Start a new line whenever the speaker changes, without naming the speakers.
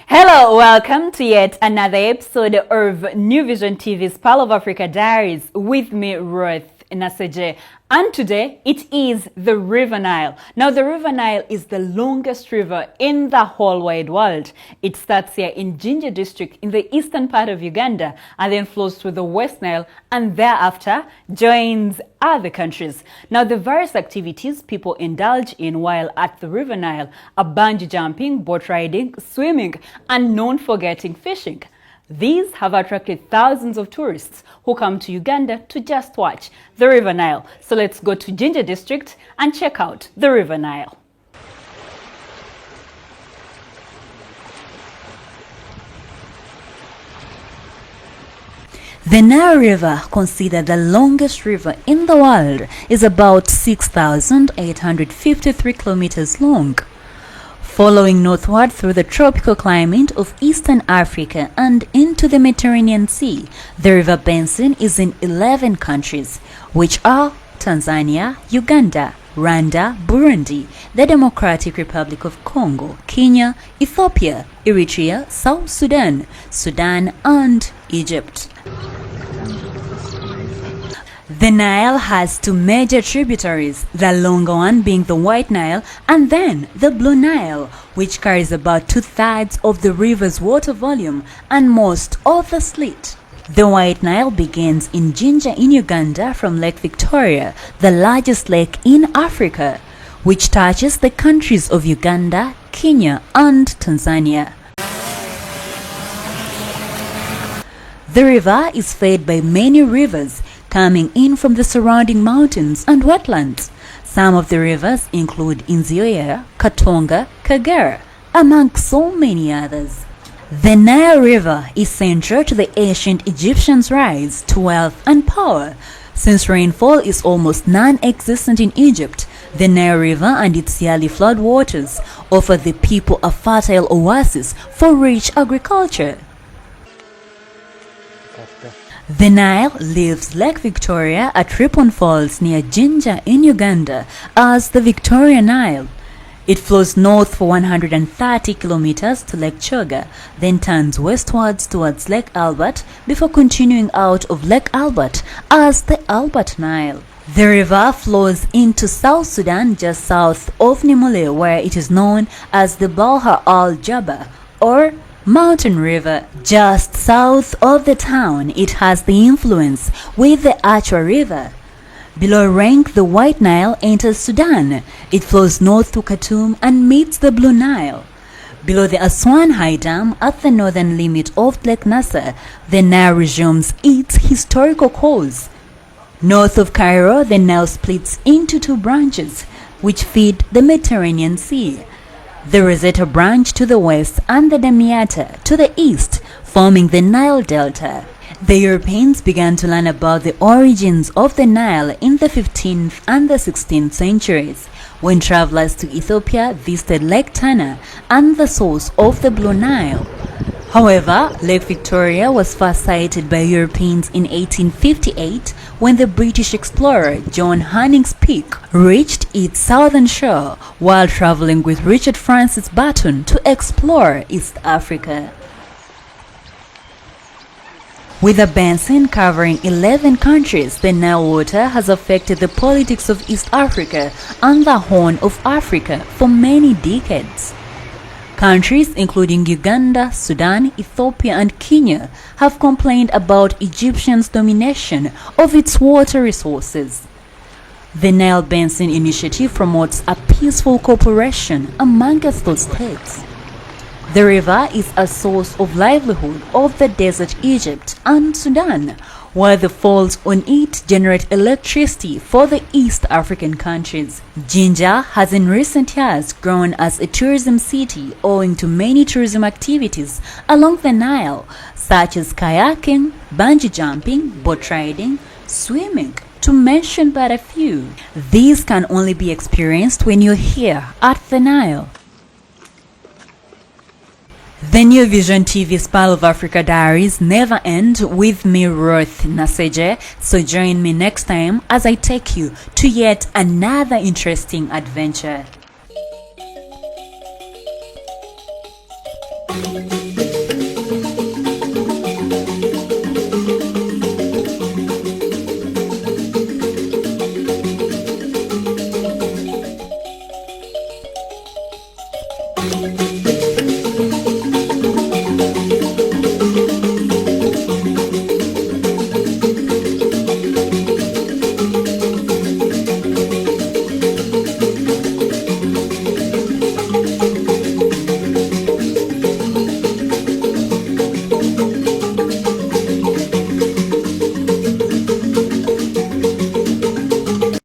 Hello, welcome to yet another episode of New Vision TV's Pearl of Africa Diaries with me, Ruth Naseje. And today it is the River Nile. Now the River Nile is the longest river in the whole wide world. It starts here in Jinja district in the eastern part of Uganda and then flows through the West Nile and thereafter joins other countries. Now the various activities people indulge in while at the River Nile are bungee jumping, boat riding, swimming and not forgetting fishing. These have attracted thousands of tourists who come to Uganda to just watch the River Nile. So let's go to Jinja district and check out the River Nile. The Nile River, considered the longest river in the world, is about 6,853 kilometers long. Following northward through the tropical climate of Eastern Africa and into the Mediterranean Sea, the river basin is in 11 countries, which are Tanzania, Uganda, Rwanda, Burundi, the Democratic Republic of Congo, Kenya, Ethiopia, Eritrea, South Sudan, Sudan, and Egypt. The Nile has two major tributaries, the longer one being the White Nile and then the Blue Nile, which carries about 2/3 of the river's water volume and most of the slit. The White Nile begins in Jinja in Uganda from Lake Victoria, the largest lake in Africa, which touches the countries of Uganda, Kenya and Tanzania. The river is fed by many rivers coming in from the surrounding mountains and wetlands. Some of the rivers include Nzioya, Katonga, Kagera, among so many others. The Nile River is central to the ancient Egyptians' rise to wealth and power. Since rainfall is almost non-existent in Egypt, the Nile River and its yearly flood waters offer the people a fertile oasis for rich agriculture. The Nile leaves Lake Victoria at Ripon Falls near Jinja in Uganda as the Victoria Nile. It flows north for 130 kilometers to Lake Choga, then turns westwards towards Lake Albert before continuing out of Lake Albert as the Albert Nile. The river flows into South Sudan just south of Nimule, where it is known as the Bahr al-Jaba or Mountain River. Just south of the town, it has the influence with the Achwa River. Below rank, the White Nile enters Sudan. It flows north to Khartoum and meets the Blue Nile. Below the Aswan High Dam, at the northern limit of Lake Nasser, the Nile resumes its historical course. North of Cairo, the Nile splits into two branches, which feed the Mediterranean Sea. The Rosetta branch to the west and the Damietta to the east, forming the Nile Delta. The Europeans began to learn about the origins of the Nile in the 15th and the 16th centuries, when travelers to Ethiopia visited Lake Tana and the source of the Blue Nile. However, Lake Victoria was first sighted by Europeans in 1858 when the British explorer John Hanning's Peak reached its southern shore while traveling with Richard Francis Burton to explore East Africa. With a basin covering 11 countries, the Nile water has affected the politics of East Africa and the Horn of Africa for many decades. Countries including Uganda, Sudan, Ethiopia and Kenya have complained about Egyptians' domination of its water resources. The Nile Basin Initiative promotes a peaceful cooperation amongst those states. The river is a source of livelihood of the desert Egypt and Sudan, while the falls on it generate electricity for the East African countries. Jinja has in recent years grown as a tourism city owing to many tourism activities along the Nile, such as kayaking, bungee jumping, boat riding, swimming, to mention but a few. These can only be experienced when you're here at the Nile. The New Vision TV's Pearl of Africa Diaries never end with me, Ruth Naseje, so join me next time as I take you to yet another interesting adventure.